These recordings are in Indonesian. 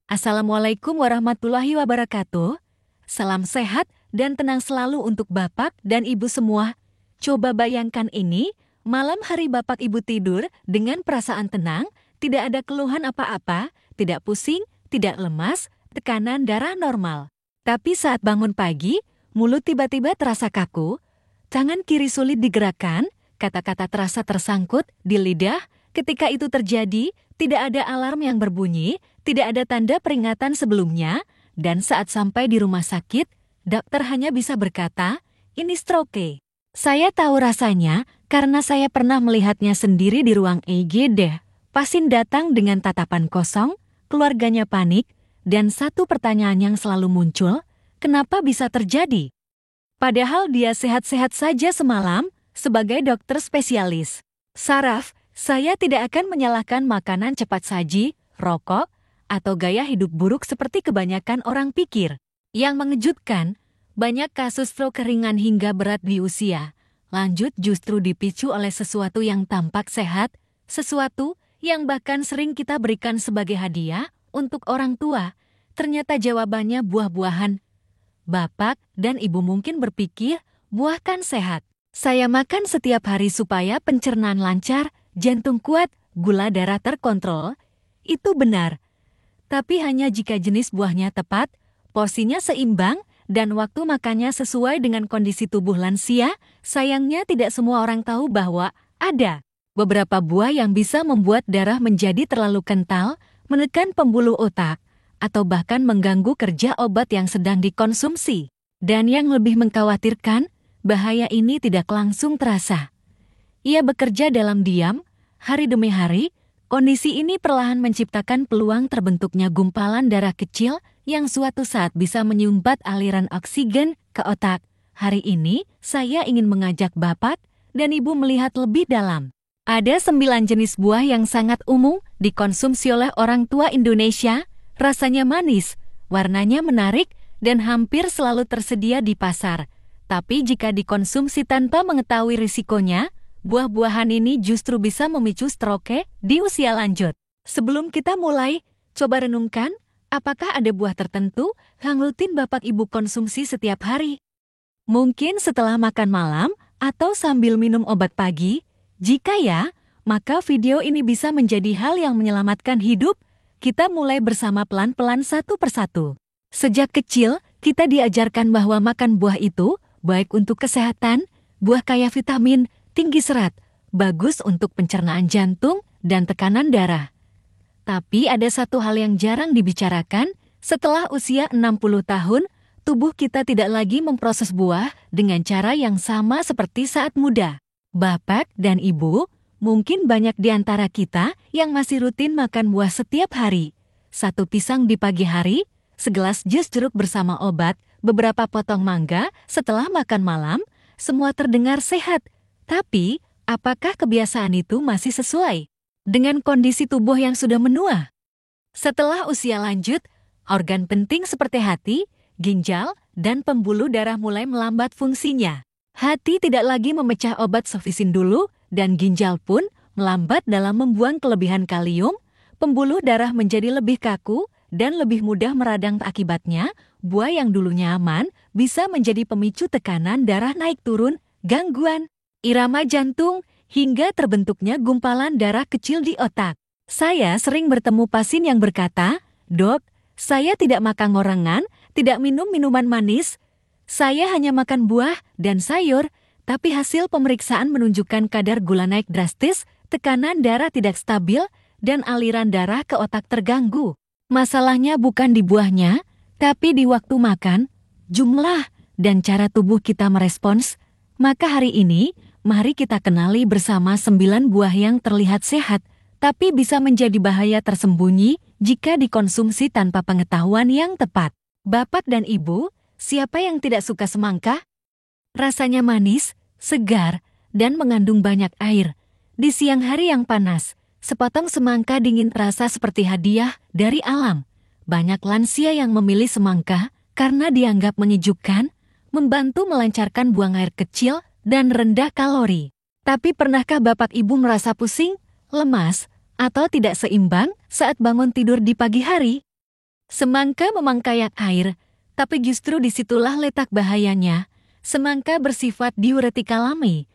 Assalamualaikum warahmatullahi wabarakatuh. Salam sehat dan tenang selalu untuk Bapak dan Ibu semua. Coba bayangkan ini, malam hari Bapak Ibu tidur dengan perasaan tenang, tidak ada keluhan apa-apa, tidak pusing, tidak lemas, tekanan darah normal. Tapi saat bangun pagi, mulut tiba-tiba terasa kaku, tangan kiri sulit digerakkan, kata-kata terasa tersangkut di lidah. Ketika itu terjadi, tidak ada alarm yang berbunyi, tidak ada tanda peringatan sebelumnya, dan saat sampai di rumah sakit, dokter hanya bisa berkata, ini stroke. Saya tahu rasanya karena saya pernah melihatnya sendiri di ruang IGD. Pasien datang dengan tatapan kosong, keluarganya panik, dan satu pertanyaan yang selalu muncul, kenapa bisa terjadi? Padahal dia sehat-sehat saja semalam sebagai dokter spesialis saraf. Saya tidak akan menyalahkan makanan cepat saji, rokok, atau gaya hidup buruk seperti kebanyakan orang pikir. Yang mengejutkan, banyak kasus stroke ringan hingga berat di usia lanjut justru dipicu oleh sesuatu yang tampak sehat, sesuatu yang bahkan sering kita berikan sebagai hadiah untuk orang tua. Ternyata jawabannya buah-buahan. Bapak dan Ibu mungkin berpikir, buah kan sehat. Saya makan setiap hari supaya pencernaan lancar, jantung kuat, gula darah terkontrol. Itu benar. Tapi hanya jika jenis buahnya tepat, porsinya seimbang, dan waktu makannya sesuai dengan kondisi tubuh lansia. Sayangnya tidak semua orang tahu bahwa ada beberapa buah yang bisa membuat darah menjadi terlalu kental, menekan pembuluh otak, atau bahkan mengganggu kerja obat yang sedang dikonsumsi. Dan yang lebih mengkhawatirkan, bahaya ini tidak langsung terasa. Ia bekerja dalam diam, hari demi hari. Kondisi ini perlahan menciptakan peluang terbentuknya gumpalan darah kecil yang suatu saat bisa menyumbat aliran oksigen ke otak. Hari ini, saya ingin mengajak Bapak dan Ibu melihat lebih dalam. Ada 9 jenis buah yang sangat umum dikonsumsi oleh orang tua Indonesia. Rasanya manis, warnanya menarik, dan hampir selalu tersedia di pasar. Tapi jika dikonsumsi tanpa mengetahui risikonya, buah-buahan ini justru bisa memicu stroke di usia lanjut. Sebelum kita mulai, coba renungkan, apakah ada buah tertentu yang rutin Bapak Ibu konsumsi setiap hari? Mungkin setelah makan malam atau sambil minum obat pagi? Jika ya, maka video ini bisa menjadi hal yang menyelamatkan hidup. Kita mulai bersama pelan-pelan satu persatu. Sejak kecil, kita diajarkan bahwa makan buah itu baik untuk kesehatan, buah kaya vitamin, tinggi serat, bagus untuk pencernaan jantung dan tekanan darah. Tapi ada satu hal yang jarang dibicarakan, setelah usia 60 tahun, tubuh kita tidak lagi memproses buah dengan cara yang sama seperti saat muda. Bapak dan Ibu, mungkin banyak di antara kita yang masih rutin makan buah setiap hari. Satu pisang di pagi hari, segelas jus jeruk bersama obat, beberapa potong mangga setelah makan malam, semua terdengar sehat. Tapi, apakah kebiasaan itu masih sesuai dengan kondisi tubuh yang sudah menua? Setelah usia lanjut, organ penting seperti hati, ginjal, dan pembuluh darah mulai melambat fungsinya. Hati tidak lagi memecah obat sofisin dulu, dan ginjal pun melambat dalam membuang kelebihan kalium, pembuluh darah menjadi lebih kaku, dan lebih mudah meradang. Akibatnya, buah yang dulunya aman bisa menjadi pemicu tekanan darah naik turun, gangguan irama jantung, hingga terbentuknya gumpalan darah kecil di otak. Saya sering bertemu pasien yang berkata, "Dok, saya tidak makan gorengan, tidak minum minuman manis. Saya hanya makan buah dan sayur, tapi hasil pemeriksaan menunjukkan kadar gula naik drastis, tekanan darah tidak stabil, dan aliran darah ke otak terganggu." Masalahnya bukan di buahnya, tapi di waktu makan, jumlah, dan cara tubuh kita merespons. Maka hari ini, mari kita kenali bersama 9 buah yang terlihat sehat, tapi bisa menjadi bahaya tersembunyi jika dikonsumsi tanpa pengetahuan yang tepat. Bapak dan Ibu, siapa yang tidak suka semangka? Rasanya manis, segar, dan mengandung banyak air. Di siang hari yang panas, sepotong semangka dingin terasa seperti hadiah dari alam. Banyak lansia yang memilih semangka karena dianggap menyejukkan, membantu melancarkan buang air kecil, dan rendah kalori. Tapi pernahkah Bapak Ibu merasa pusing, lemas, atau tidak seimbang saat bangun tidur di pagi hari? Semangka memang kaya air, tapi justru disitulah letak bahayanya. Semangka bersifat diuretik alami,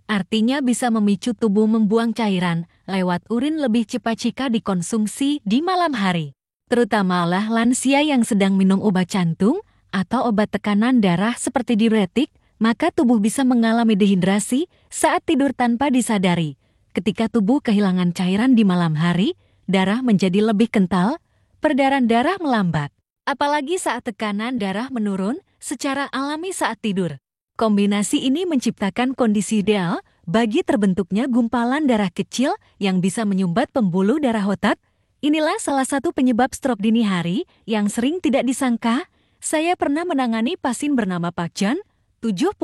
artinya bisa memicu tubuh membuang cairan lewat urin lebih cepat jika dikonsumsi di malam hari. Terutamalah lansia yang sedang minum obat jantung atau obat tekanan darah seperti diuretik, maka tubuh bisa mengalami dehidrasi saat tidur tanpa disadari. Ketika tubuh kehilangan cairan di malam hari, darah menjadi lebih kental, peredaran darah melambat. Apalagi saat tekanan darah menurun secara alami saat tidur. Kombinasi ini menciptakan kondisi ideal bagi terbentuknya gumpalan darah kecil yang bisa menyumbat pembuluh darah otak. Inilah salah satu penyebab stroke dini hari yang sering tidak disangka. Saya pernah menangani pasien bernama Pak John, 72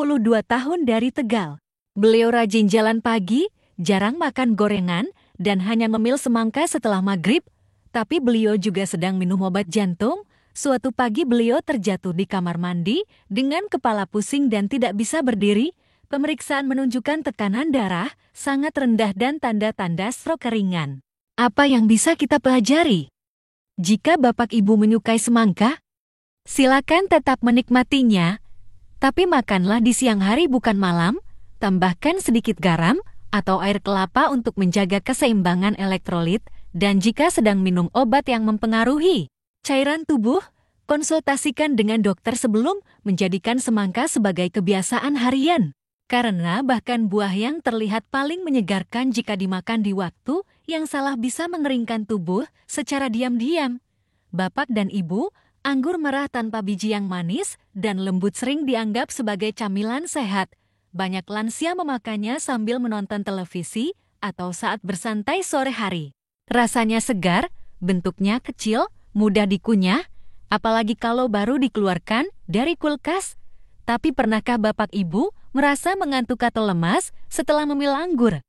tahun dari Tegal. Beliau rajin jalan pagi, jarang makan gorengan, dan hanya ngemil semangka setelah maghrib. Tapi beliau juga sedang minum obat jantung. Suatu pagi beliau terjatuh di kamar mandi dengan kepala pusing dan tidak bisa berdiri. Pemeriksaan menunjukkan tekanan darah sangat rendah dan tanda-tanda stroke ringan. Apa yang bisa kita pelajari? Jika Bapak Ibu menyukai semangka, silakan tetap menikmatinya. Tapi makanlah di siang hari bukan malam, tambahkan sedikit garam atau air kelapa untuk menjaga keseimbangan elektrolit, dan jika sedang minum obat yang mempengaruhi cairan tubuh, konsultasikan dengan dokter sebelum menjadikan semangka sebagai kebiasaan harian. Karena bahkan buah yang terlihat paling menyegarkan jika dimakan di waktu yang salah bisa mengeringkan tubuh secara diam-diam. Bapak dan Ibu, anggur merah tanpa biji yang manis dan lembut sering dianggap sebagai camilan sehat. Banyak lansia memakannya sambil menonton televisi atau saat bersantai sore hari. Rasanya segar, bentuknya kecil, mudah dikunyah, apalagi kalau baru dikeluarkan dari kulkas. Tapi pernahkah Bapak Ibu merasa mengantuk atau lemas setelah memil anggur?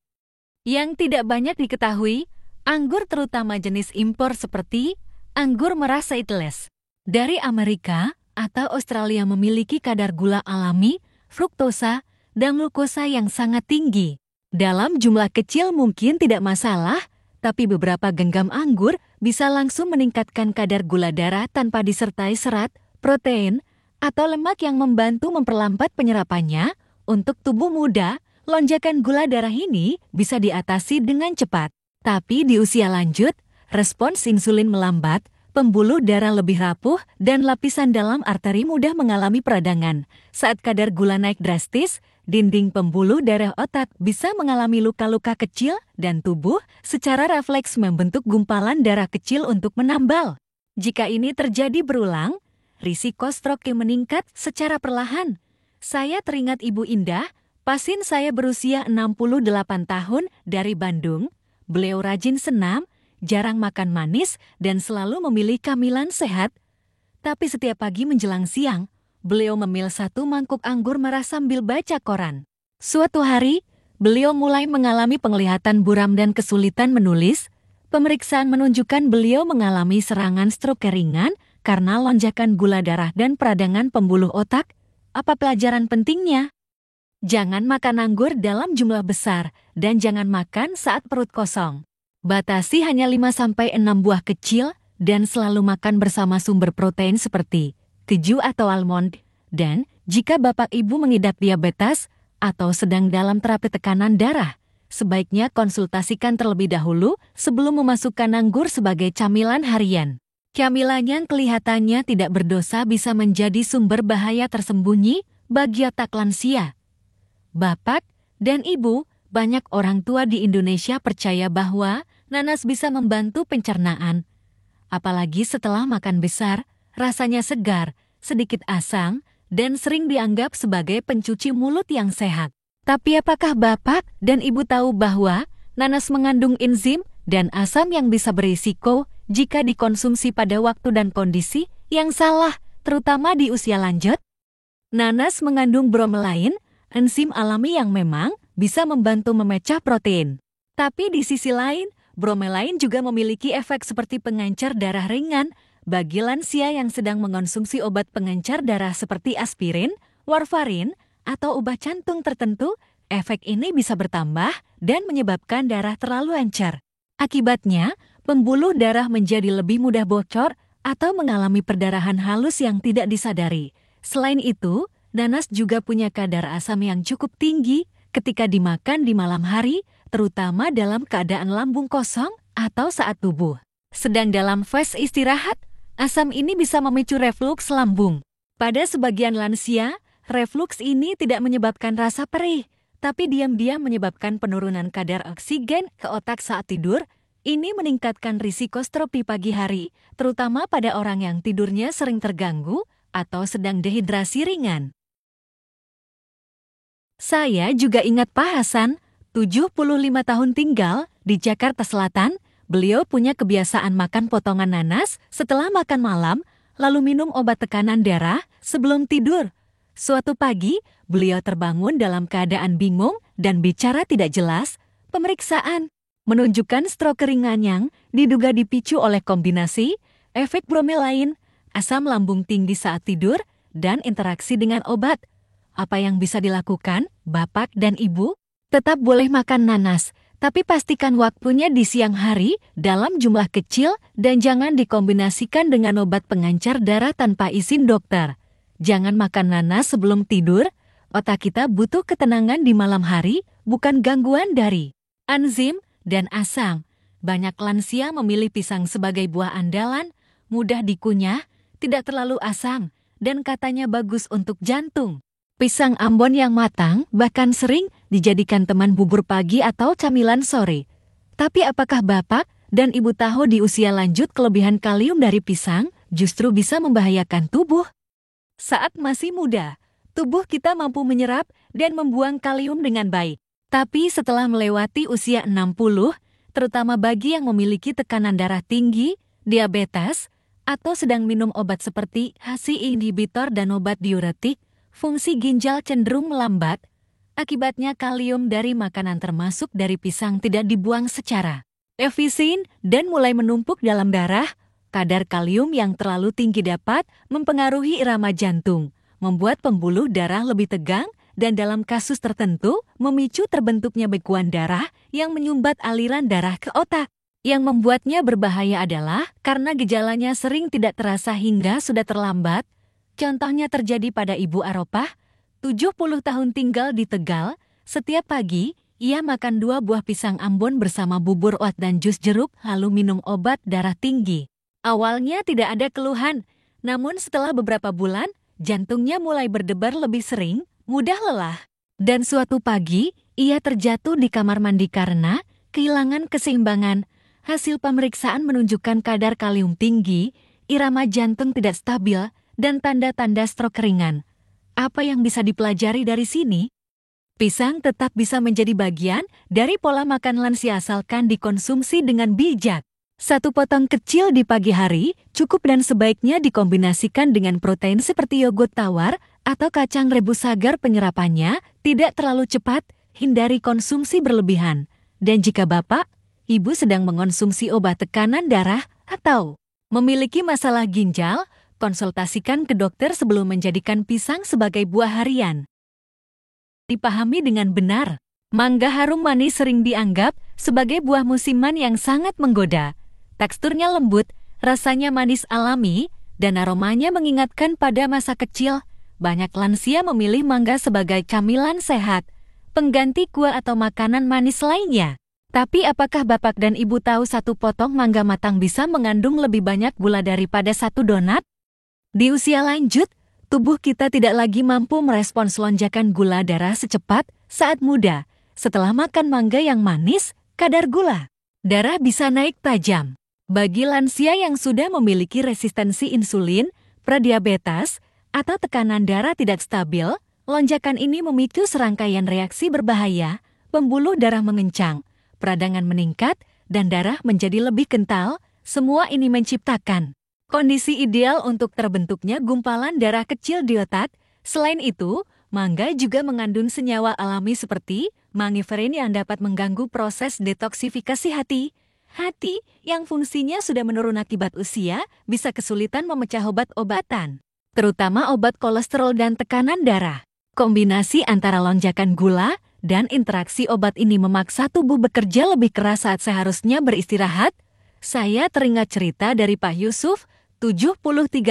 Yang tidak banyak diketahui, anggur terutama jenis impor seperti anggur merah seedless dari Amerika atau Australia memiliki kadar gula alami, fruktosa, dan glukosa yang sangat tinggi. Dalam jumlah kecil mungkin tidak masalah, tapi beberapa genggam anggur bisa langsung meningkatkan kadar gula darah tanpa disertai serat, protein, atau lemak yang membantu memperlambat penyerapannya. Untuk tubuh muda, lonjakan gula darah ini bisa diatasi dengan cepat. Tapi di usia lanjut, respons insulin melambat, pembuluh darah lebih rapuh, dan lapisan dalam arteri mudah mengalami peradangan. Saat kadar gula naik drastis, dinding pembuluh darah otak bisa mengalami luka-luka kecil dan tubuh secara refleks membentuk gumpalan darah kecil untuk menambal. Jika ini terjadi berulang, risiko stroke meningkat secara perlahan. Saya teringat Ibu Indah, pasien saya berusia 68 tahun dari Bandung. Beliau rajin senam, jarang makan manis, dan selalu memilih camilan sehat. Tapi setiap pagi menjelang siang, beliau memil 1 mangkuk anggur merah sambil baca koran. Suatu hari, beliau mulai mengalami penglihatan buram dan kesulitan menulis. Pemeriksaan menunjukkan beliau mengalami serangan stroke ringan karena lonjakan gula darah dan peradangan pembuluh otak. Apa pelajaran pentingnya? Jangan makan anggur dalam jumlah besar dan jangan makan saat perut kosong. Batasi hanya 5-6 buah kecil dan selalu makan bersama sumber protein seperti keju atau almond. Dan jika Bapak Ibu mengidap diabetes atau sedang dalam terapi tekanan darah, sebaiknya konsultasikan terlebih dahulu sebelum memasukkan anggur sebagai camilan harian. Camilan yang kelihatannya tidak berdosa bisa menjadi sumber bahaya tersembunyi bagi otak lansia. Bapak dan Ibu, banyak orang tua di Indonesia percaya bahwa nanas bisa membantu pencernaan. Apalagi setelah makan besar, rasanya segar, sedikit asam, dan sering dianggap sebagai pencuci mulut yang sehat. Tapi apakah Bapak dan Ibu tahu bahwa nanas mengandung enzim dan asam yang bisa berisiko jika dikonsumsi pada waktu dan kondisi yang salah, terutama di usia lanjut? Nanas mengandung bromelain, enzim alami yang memang bisa membantu memecah protein. Tapi di sisi lain, bromelain juga memiliki efek seperti pengencer darah ringan bagi lansia yang sedang mengonsumsi obat pengencer darah seperti aspirin, warfarin, atau obat jantung tertentu. Efek ini bisa bertambah dan menyebabkan darah terlalu encer. Akibatnya, pembuluh darah menjadi lebih mudah bocor atau mengalami perdarahan halus yang tidak disadari. Selain itu, nanas juga punya kadar asam yang cukup tinggi ketika dimakan di malam hari, terutama dalam keadaan lambung kosong atau saat tubuh sedang dalam fase istirahat. Asam ini bisa memicu refluks lambung. Pada sebagian lansia, refluks ini tidak menyebabkan rasa perih, tapi diam-diam menyebabkan penurunan kadar oksigen ke otak saat tidur. Ini meningkatkan risiko stroke di pagi hari, terutama pada orang yang tidurnya sering terganggu atau sedang dehidrasi ringan. Saya juga ingat Pak Hasan, 75 tahun tinggal di Jakarta Selatan. Beliau punya kebiasaan makan potongan nanas setelah makan malam, lalu minum obat tekanan darah sebelum tidur. Suatu pagi, beliau terbangun dalam keadaan bingung dan bicara tidak jelas. Pemeriksaan menunjukkan stroke ringan yang diduga dipicu oleh kombinasi efek bromelain, asam lambung tinggi saat tidur, dan interaksi dengan obat. Apa yang bisa dilakukan, Bapak dan Ibu? Tetap boleh makan nanas, tapi pastikan waktunya di siang hari dalam jumlah kecil dan jangan dikombinasikan dengan obat pengencer darah tanpa izin dokter. Jangan makan nanas sebelum tidur. Otak kita butuh ketenangan di malam hari, bukan gangguan dari enzim dan asam. Banyak lansia memilih pisang sebagai buah andalan, mudah dikunyah, tidak terlalu asam, dan katanya bagus untuk jantung. Pisang Ambon yang matang bahkan sering dijadikan teman bubur pagi atau camilan sore. Tapi apakah Bapak dan Ibu tahu di usia lanjut kelebihan kalium dari pisang justru bisa membahayakan tubuh? Saat masih muda, tubuh kita mampu menyerap dan membuang kalium dengan baik. Tapi setelah melewati usia 60, terutama bagi yang memiliki tekanan darah tinggi, diabetes, atau sedang minum obat seperti HCI inhibitor dan obat diuretik, fungsi ginjal cenderung melambat. Akibatnya kalium dari makanan termasuk dari pisang tidak dibuang secara efisien dan mulai menumpuk dalam darah. Kadar kalium yang terlalu tinggi dapat mempengaruhi irama jantung, membuat pembuluh darah lebih tegang, dan dalam kasus tertentu memicu terbentuknya bekuan darah yang menyumbat aliran darah ke otak. Yang membuatnya berbahaya adalah karena gejalanya sering tidak terasa hingga sudah terlambat. Contohnya terjadi pada Ibu Aropah, 70 tahun tinggal di Tegal. Setiap pagi, ia makan 2 buah pisang Ambon bersama bubur oat dan jus jeruk, lalu minum obat darah tinggi. Awalnya tidak ada keluhan, namun setelah beberapa bulan, jantungnya mulai berdebar lebih sering, mudah lelah. Dan suatu pagi, ia terjatuh di kamar mandi karena kehilangan keseimbangan. Hasil pemeriksaan menunjukkan kadar kalium tinggi, irama jantung tidak stabil, dan tanda-tanda stroke ringan. Apa yang bisa dipelajari dari sini? Pisang tetap bisa menjadi bagian dari pola makan lansia asalkan dikonsumsi dengan bijak. 1 potong kecil di pagi hari cukup dan sebaiknya dikombinasikan dengan protein seperti yogurt tawar atau kacang rebus agar penyerapannya tidak terlalu cepat. Hindari konsumsi berlebihan. Dan jika Bapak, Ibu sedang mengonsumsi obat tekanan darah atau memiliki masalah ginjal, konsultasikan ke dokter sebelum menjadikan pisang sebagai buah harian. Dipahami dengan benar, mangga harum manis sering dianggap sebagai buah musiman yang sangat menggoda. Teksturnya lembut, rasanya manis alami, dan aromanya mengingatkan pada masa kecil. Banyak lansia memilih mangga sebagai camilan sehat, pengganti kue atau makanan manis lainnya. Tapi apakah Bapak dan Ibu tahu 1 potong mangga matang bisa mengandung lebih banyak gula daripada 1 donat? Di usia lanjut, tubuh kita tidak lagi mampu merespons lonjakan gula darah secepat saat muda. Setelah makan mangga yang manis, kadar gula darah bisa naik tajam. Bagi lansia yang sudah memiliki resistensi insulin, prediabetes, atau tekanan darah tidak stabil, lonjakan ini memicu serangkaian reaksi berbahaya, pembuluh darah mengencang, peradangan meningkat, dan darah menjadi lebih kental. Semua ini menciptakan kondisi ideal untuk terbentuknya gumpalan darah kecil di otak. Selain itu, mangga juga mengandung senyawa alami seperti mangiferin yang dapat mengganggu proses detoksifikasi hati. Hati yang fungsinya sudah menurun akibat usia bisa kesulitan memecah obat-obatan, terutama obat kolesterol dan tekanan darah. Kombinasi antara lonjakan gula dan interaksi obat ini memaksa tubuh bekerja lebih keras saat seharusnya beristirahat. Saya teringat cerita dari Pak Yusuf, 73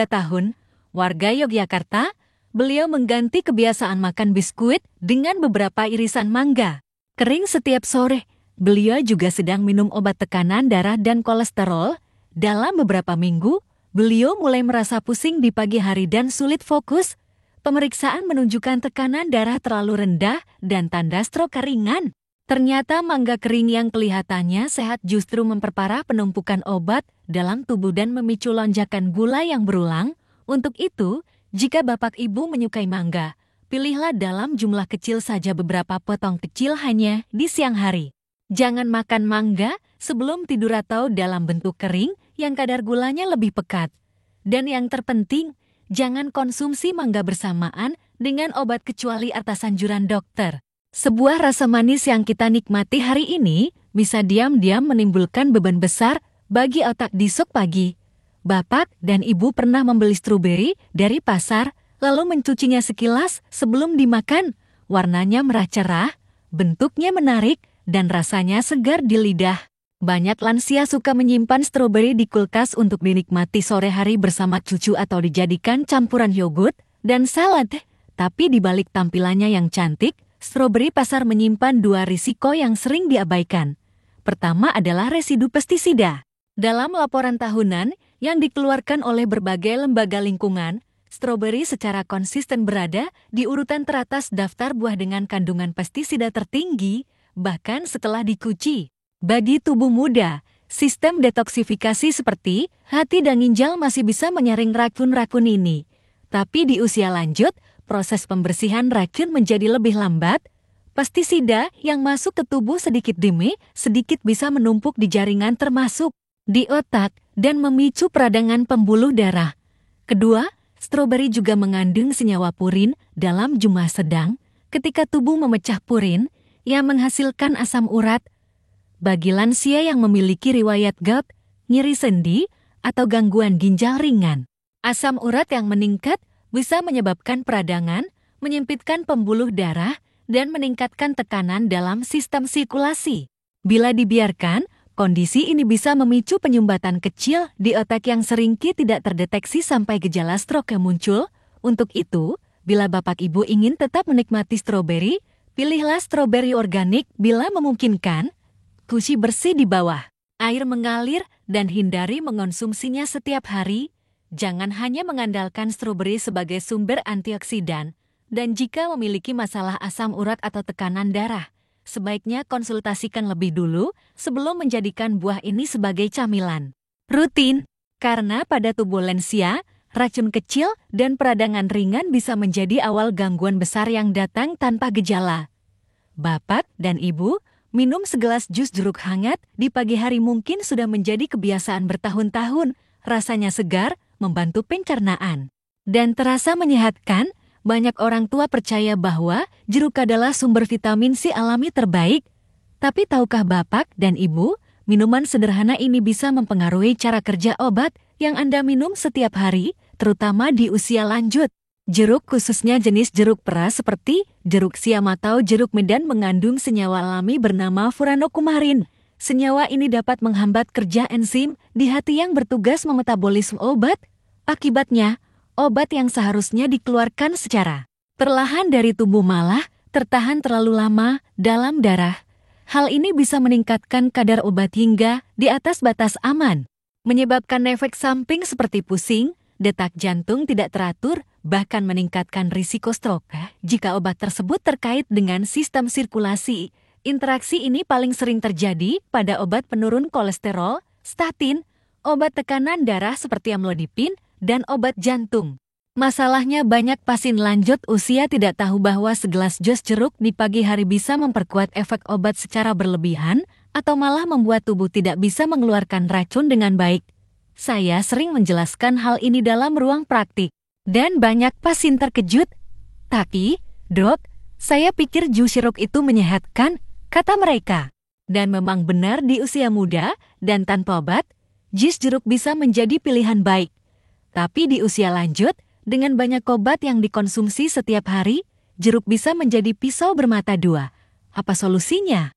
tahun, warga Yogyakarta, beliau mengganti kebiasaan makan biskuit dengan beberapa irisan mangga kering setiap sore. Beliau juga sedang minum obat tekanan darah dan kolesterol. Dalam beberapa minggu, beliau mulai merasa pusing di pagi hari dan sulit fokus. Pemeriksaan menunjukkan tekanan darah terlalu rendah dan tanda stroke ringan. Ternyata mangga kering yang kelihatannya sehat justru memperparah penumpukan obat dalam tubuh dan memicu lonjakan gula yang berulang. Untuk itu, jika Bapak Ibu menyukai mangga, pilihlah dalam jumlah kecil saja, beberapa potong kecil hanya di siang hari. Jangan makan mangga sebelum tidur atau dalam bentuk kering yang kadar gulanya lebih pekat. Dan yang terpenting, jangan konsumsi mangga bersamaan dengan obat kecuali atas anjuran dokter. Sebuah rasa manis yang kita nikmati hari ini bisa diam-diam menimbulkan beban besar bagi otak di esok pagi. Bapak dan Ibu pernah membeli stroberi dari pasar, lalu mencucinya sekilas sebelum dimakan. Warnanya merah cerah, bentuknya menarik, dan rasanya segar di lidah. Banyak lansia suka menyimpan stroberi di kulkas untuk dinikmati sore hari bersama cucu atau dijadikan campuran yogurt dan salad. Tapi di balik tampilannya yang cantik, stroberi pasar menyimpan dua risiko yang sering diabaikan. Pertama adalah residu pestisida. Dalam laporan tahunan yang dikeluarkan oleh berbagai lembaga lingkungan, stroberi secara konsisten berada di urutan teratas daftar buah dengan kandungan pestisida tertinggi, bahkan setelah dicuci. Bagi tubuh muda, sistem detoksifikasi seperti hati dan ginjal masih bisa menyaring racun-racun ini. Tapi di usia lanjut, proses pembersihan racun menjadi lebih lambat. Pestisida yang masuk ke tubuh sedikit demi sedikit bisa menumpuk di jaringan termasuk di otak dan memicu peradangan pembuluh darah. Kedua, stroberi juga mengandung senyawa purin dalam jumlah sedang. Ketika tubuh memecah purin yang menghasilkan asam urat, bagi lansia yang memiliki riwayat gout, nyeri sendi, atau gangguan ginjal ringan, asam urat yang meningkat bisa menyebabkan peradangan, menyempitkan pembuluh darah, dan meningkatkan tekanan dalam sistem sirkulasi. Bila dibiarkan, kondisi ini bisa memicu penyumbatan kecil di otak yang seringkali tidak terdeteksi sampai gejala stroke muncul. Untuk itu, bila Bapak Ibu ingin tetap menikmati stroberi, pilihlah stroberi organik bila memungkinkan. Cuci bersih di bawah air mengalir dan hindari mengonsumsinya setiap hari. Jangan hanya mengandalkan stroberi sebagai sumber antioksidan, dan jika memiliki masalah asam urat atau tekanan darah, sebaiknya konsultasikan lebih dulu sebelum menjadikan buah ini sebagai camilan rutin. Karena pada tubuh lansia, racun kecil dan peradangan ringan bisa menjadi awal gangguan besar yang datang tanpa gejala. Bapak dan Ibu, minum segelas jus jeruk hangat di pagi hari mungkin sudah menjadi kebiasaan bertahun-tahun. Rasanya segar, membantu pencernaan, dan terasa menyehatkan. Banyak orang tua percaya bahwa jeruk adalah sumber vitamin C alami terbaik. Tapi tahukah Bapak dan Ibu, minuman sederhana ini bisa mempengaruhi cara kerja obat yang Anda minum setiap hari, terutama di usia lanjut. Jeruk, khususnya jenis jeruk peras seperti jeruk siam atau jeruk medan, mengandung senyawa alami bernama furanokumarin. Senyawa ini dapat menghambat kerja enzim di hati yang bertugas memetabolisme obat. Akibatnya, obat yang seharusnya dikeluarkan secara perlahan dari tubuh malah tertahan terlalu lama dalam darah. Hal ini bisa meningkatkan kadar obat hingga di atas batas aman, menyebabkan efek samping seperti pusing, detak jantung tidak teratur, bahkan meningkatkan risiko stroke. Jika obat tersebut terkait dengan sistem sirkulasi, interaksi ini paling sering terjadi pada obat penurun kolesterol, statin, obat tekanan darah seperti amlodipin, dan obat jantung. Masalahnya banyak pasien lanjut usia tidak tahu bahwa segelas jus jeruk di pagi hari bisa memperkuat efek obat secara berlebihan atau malah membuat tubuh tidak bisa mengeluarkan racun dengan baik. Saya sering menjelaskan hal ini dalam ruang praktik, dan banyak pasien terkejut. Tapi, Dok, saya pikir jus jeruk itu menyehatkan, kata mereka. Dan memang benar di usia muda dan tanpa obat, jus jeruk bisa menjadi pilihan baik. Tapi di usia lanjut, dengan banyak obat yang dikonsumsi setiap hari, jeruk bisa menjadi pisau bermata dua. Apa solusinya?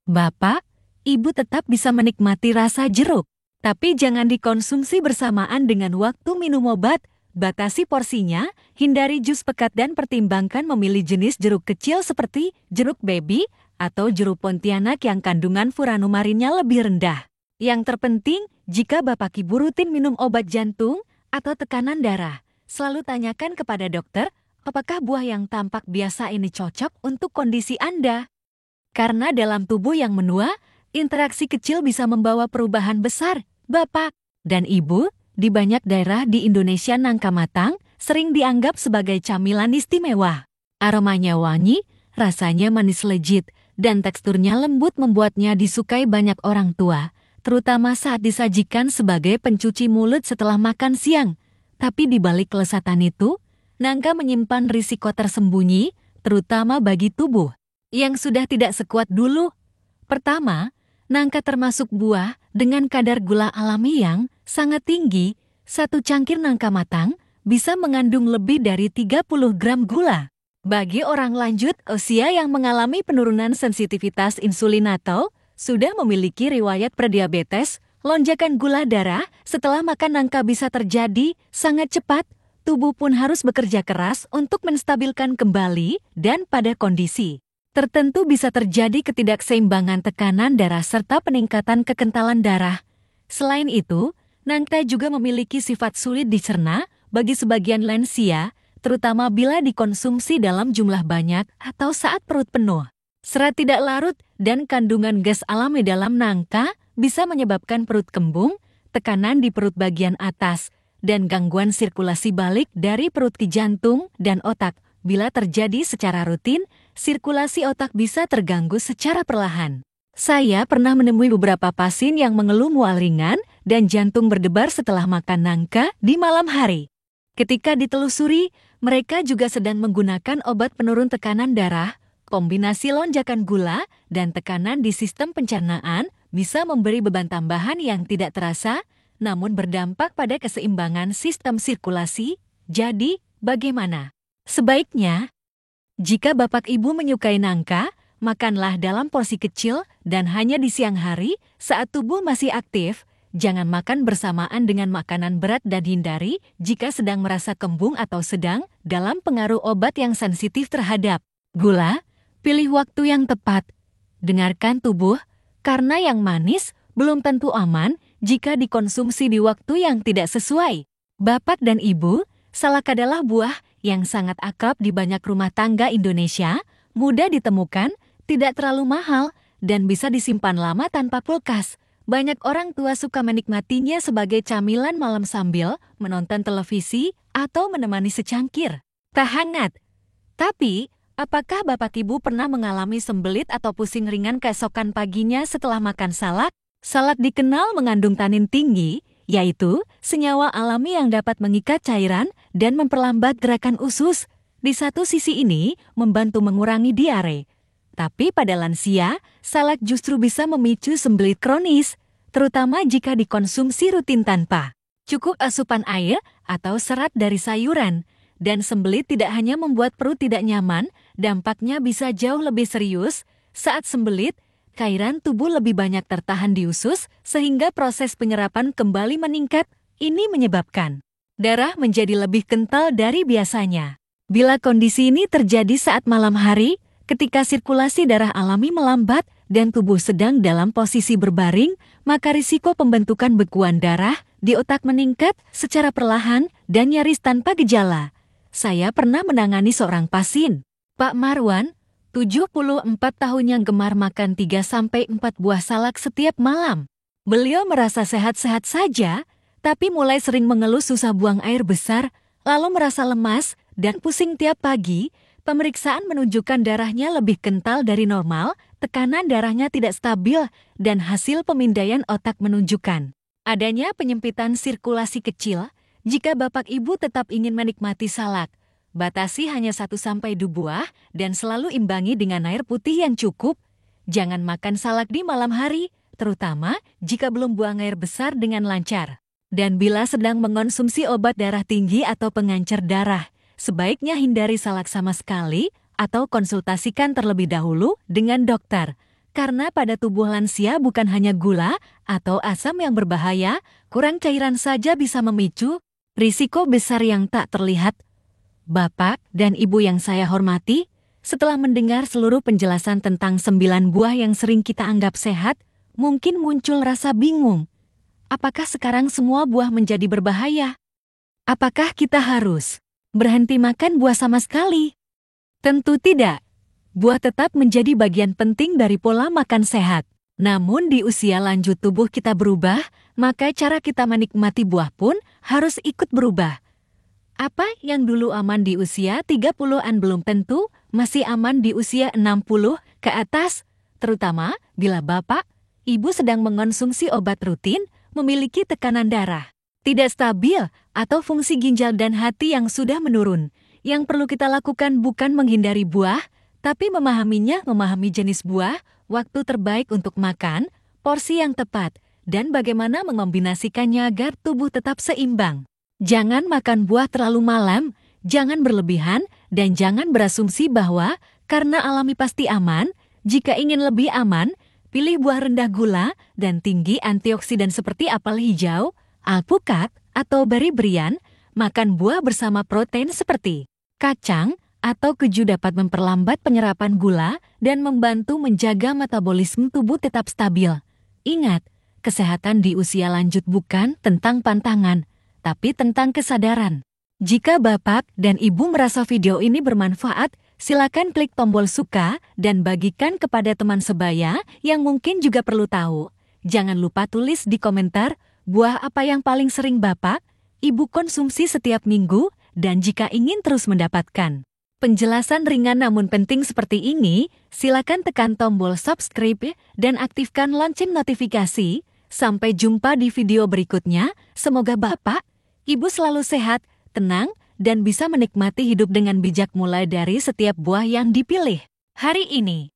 Bapak, Ibu tetap bisa menikmati rasa jeruk, Tapi jangan dikonsumsi bersamaan dengan waktu minum obat. Batasi porsinya, hindari jus pekat dan pertimbangkan memilih jenis jeruk kecil seperti jeruk baby atau jeruk pontianak yang kandungan furanumarinnya lebih rendah. Yang terpenting, jika Bapak Ibu rutin minum obat jantung atau tekanan darah, selalu tanyakan kepada dokter, apakah buah yang tampak biasa ini cocok untuk kondisi Anda? Karena dalam tubuh yang menua, interaksi kecil bisa membawa perubahan besar. Bapak dan Ibu, di banyak daerah di Indonesia nangka matang sering dianggap sebagai camilan istimewa. Aromanya wangi, rasanya manis legit, dan teksturnya lembut membuatnya disukai banyak orang tua, terutama saat disajikan sebagai pencuci mulut setelah makan siang. Tapi di balik kelezatan itu, nangka menyimpan risiko tersembunyi, terutama bagi tubuh yang sudah tidak sekuat dulu. Pertama, nangka termasuk buah dengan kadar gula alami yang sangat tinggi. Satu cangkir nangka matang bisa mengandung lebih dari 30 gram gula. Bagi orang lanjut usia yang mengalami penurunan sensitivitas insulin atau sudah memiliki riwayat prediabetes, lonjakan gula darah setelah makan nangka bisa terjadi sangat cepat. Tubuh pun harus bekerja keras untuk menstabilkan kembali dan pada kondisi tertentu bisa terjadi ketidakseimbangan tekanan darah serta peningkatan kekentalan darah. Selain itu, nangka juga memiliki sifat sulit dicerna bagi sebagian lansia, terutama bila dikonsumsi dalam jumlah banyak atau saat perut penuh. Serat tidak larut dan kandungan gas alami dalam nangka bisa menyebabkan perut kembung, tekanan di perut bagian atas, dan gangguan sirkulasi balik dari perut ke jantung dan otak. Bila terjadi secara rutin, sirkulasi otak bisa terganggu secara perlahan. Saya pernah menemui beberapa pasien yang mengeluh mual ringan dan jantung berdebar setelah makan nangka di malam hari. Ketika ditelusuri, mereka juga sedang menggunakan obat penurun tekanan darah. Kombinasi lonjakan gula dan tekanan di sistem pencernaan bisa memberi beban tambahan yang tidak terasa, namun berdampak pada keseimbangan sistem sirkulasi. Jadi, bagaimana? Sebaiknya, jika Bapak Ibu menyukai nangka, makanlah dalam porsi kecil dan hanya di siang hari saat tubuh masih aktif. Jangan makan bersamaan dengan makanan berat dan hindari jika sedang merasa kembung atau sedang dalam pengaruh obat yang sensitif terhadap gula. Pilih waktu yang tepat. Dengarkan tubuh, karena yang manis belum tentu aman jika dikonsumsi di waktu yang tidak sesuai. Bapak dan Ibu, salak adalah buah yang sangat akrab di banyak rumah tangga Indonesia, mudah ditemukan, tidak terlalu mahal, dan bisa disimpan lama tanpa kulkas. Banyak orang tua suka menikmatinya sebagai camilan malam sambil menonton televisi atau menemani secangkir teh hangat. Tapi, apakah Bapak Ibu pernah mengalami sembelit atau pusing ringan keesokan paginya setelah makan salak? Salak dikenal mengandung tanin tinggi, yaitu senyawa alami yang dapat mengikat cairan dan memperlambat gerakan usus. Di satu sisi ini, membantu mengurangi diare. Tapi pada lansia, salak justru bisa memicu sembelit kronis, terutama jika dikonsumsi rutin tanpa cukup asupan air atau serat dari sayuran. Dan sembelit tidak hanya membuat perut tidak nyaman, dampaknya bisa jauh lebih serius. Saat sembelit, cairan tubuh lebih banyak tertahan di usus, sehingga proses penyerapan kembali meningkat. Ini menyebabkan darah menjadi lebih kental dari biasanya. Bila kondisi ini terjadi saat malam hari, ketika sirkulasi darah alami melambat dan tubuh sedang dalam posisi berbaring, maka risiko pembentukan bekuan darah di otak meningkat secara perlahan dan nyaris tanpa gejala. Saya pernah menangani seorang pasien, Pak Marwan, 74 tahun yang gemar makan 3-4 buah salak setiap malam. Beliau merasa sehat-sehat saja, tapi mulai sering mengeluh susah buang air besar, lalu merasa lemas dan pusing tiap pagi. Pemeriksaan menunjukkan darahnya lebih kental dari normal, tekanan darahnya tidak stabil, dan hasil pemindaian otak menunjukkan adanya penyempitan sirkulasi kecil. Jika Bapak Ibu tetap ingin menikmati salak, batasi hanya 1-2 buah dan selalu imbangi dengan air putih yang cukup. Jangan makan salak di malam hari, terutama jika belum buang air besar dengan lancar. Dan bila sedang mengonsumsi obat darah tinggi atau pengencer darah, sebaiknya hindari salak sama sekali atau konsultasikan terlebih dahulu dengan dokter. Karena pada tubuh lansia bukan hanya gula atau asam yang berbahaya, kurang cairan saja bisa memicu risiko besar yang tak terlihat. Bapak dan Ibu yang saya hormati, setelah mendengar seluruh penjelasan tentang 9 buah yang sering kita anggap sehat, mungkin muncul rasa bingung. Apakah sekarang semua buah menjadi berbahaya? Apakah kita harus berhenti makan buah sama sekali? Tentu tidak. Buah tetap menjadi bagian penting dari pola makan sehat. Namun di usia lanjut tubuh kita berubah, maka cara kita menikmati buah pun harus ikut berubah. Apa yang dulu aman di usia 30-an belum tentu masih aman di usia 60 ke atas, terutama bila Bapak, Ibu sedang mengonsumsi obat rutin, memiliki tekanan darah tidak stabil, atau fungsi ginjal dan hati yang sudah menurun. Yang perlu kita lakukan bukan menghindari buah, tapi memahami jenis buah, waktu terbaik untuk makan, porsi yang tepat, dan bagaimana mengombinasikannya agar tubuh tetap seimbang. Jangan makan buah terlalu malam, jangan berlebihan, dan jangan berasumsi bahwa karena alami pasti aman. Jika ingin lebih aman, pilih buah rendah gula dan tinggi antioksidan seperti apel hijau, alpukat, atau beri-berian. Makan buah bersama protein seperti kacang atau keju dapat memperlambat penyerapan gula dan membantu menjaga metabolisme tubuh tetap stabil. Ingat, kesehatan di usia lanjut bukan tentang pantangan, tapi tentang kesadaran. Jika Bapak dan Ibu merasa video ini bermanfaat, silakan klik tombol suka dan bagikan kepada teman sebaya yang mungkin juga perlu tahu. Jangan lupa tulis di komentar, buah apa yang paling sering Bapak, Ibu konsumsi setiap minggu, dan jika ingin terus mendapatkan penjelasan ringan namun penting seperti ini, silakan tekan tombol subscribe dan aktifkan lonceng notifikasi. Sampai jumpa di video berikutnya. Semoga Bapak, Ibu selalu sehat, tenang, dan bisa menikmati hidup dengan bijak mulai dari setiap buah yang dipilih hari ini.